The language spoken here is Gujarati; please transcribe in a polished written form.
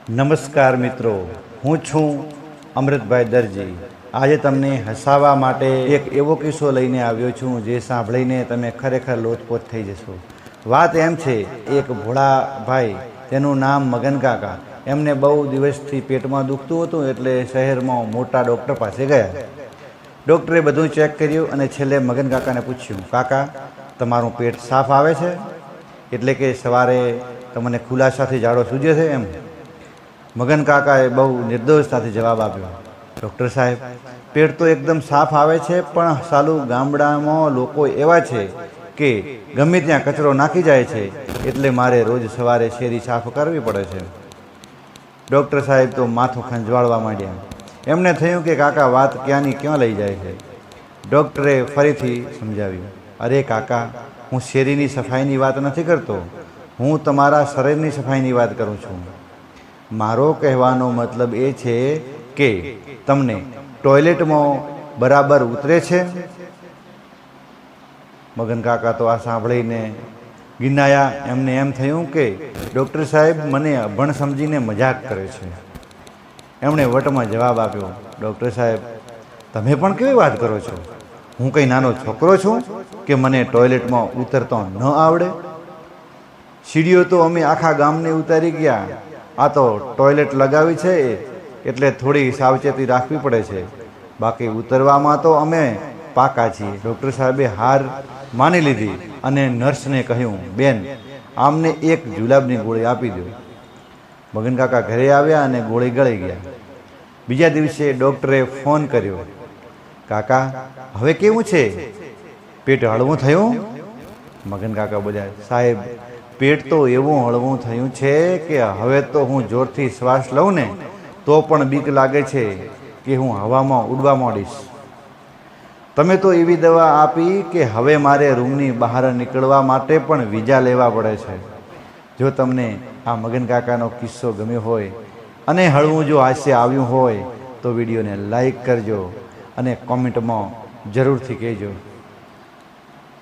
નમસ્કાર મિત્રો, હું છું અમૃતભાઈ દરજી। આજે તમને હસાવવા માટે એક એવો કિસ્સો લઈને આવ્યો છું જે સાંભળીને તમે ખરેખર લોચપોચ થઈ જશો। વાત એમ છે, એક ભોળા ભાઈ, તેનું નામ મગન કાકા, એમને બહુ દિવસથી પેટમાં દુખતું હતું એટલે શહેરમાં મોટા ડૉક્ટર પાસે ગયા। ડૉક્ટરે બધું ચેક કર્યું અને છેલ્લે મગન કાકાને પૂછ્યું, કાકા તમારું પેટ સાફ આવે છે? એટલે કે સવારે તમને ખુલાસાથી ઝાડો સૂજે છે એમ? મગન કાકાએ બહુ નિર્દોષતાથી જવાબ આપ્યો, ડૉક્ટર સાહેબ પેટ તો એકદમ સાફ આવે છે, પણ સાલું ગામડામાં લોકો એવા છે કે ગમે ત્યાં કચરો નાખી જાય છે, એટલે મારે રોજ સવારે શેરી સાફ કરવી પડે છે। ડૉક્ટર સાહેબ તો માથું ખંજવાળવા માંડ્યા। એમને થયું કે કાકા વાત ક્યાંની ક્યાં લઈ જાય છે। ડૉક્ટરે ફરીથી સમજાવ્યું, અરે કાકા, હું શેરીની સફાઈની વાત નથી કરતો, હું તમારા શરીરની સફાઈની વાત કરું છું। મારો કહેવાનો મતલબ એ છે કે તમને ટોયલેટમાં બરાબર ઉતરે છે? મગન કાકા તો આ સાંભળીને ગિનાયા। એમને એમ થયું કે ડૉક્ટર સાહેબ મને અભણ સમજીને મજાક કરે છે। એમણે વટમાં જવાબ આપ્યો, ડૉક્ટર સાહેબ તમે પણ કેવી વાત કરો છો? હું કંઈ નાનો છોકરો છું કે મને ટોયલેટમાં ઉતરતો ન આવડે? સીડીઓ તો અમે આખા ગામને ઉતારી ગયા। આ તો ટોયલેટ લગાવી છે એટલે થોડી સાવચેતી રાખવી પડે છે, બાકી ઉતરવામાં તો અમે પાકા છીએ। ડૉક્ટર સાહેબે હાર માની લીધી અને નર્સને કહ્યું, બેન આમને એક જુલાબની ગોળી આપી દો। મગન કાકા ઘરે આવ્યા અને ગોળી ગળી ગયા। બીજા દિવસે ડૉક્ટરે ફોન કર્યો, કાકા હવે કેવું છે? પેટ હળવું થયું? મગન કાકા બોલ્યા, સાહેબ પેટ તો એવું હળવું થયું છે કે હવે તો હું જોરથી શ્વાસ લઉં ને તો પણ બીક લાગે છે કે હું હવામાં ઉડવા માંડીશ। તમે તો એવી દવા આપી કે હવે મારે રૂમની બહાર નીકળવા માટે પણ વિઝા લેવા પડે છે। જો તમને આ મગન કાકાનો કિસ્સો ગમ્યો હોય અને હળવું જો હાસ્ય આવ્યું હોય તો વિડીયોને લાઈક કરજો અને કોમેન્ટમાં જરૂરથી કહેજો।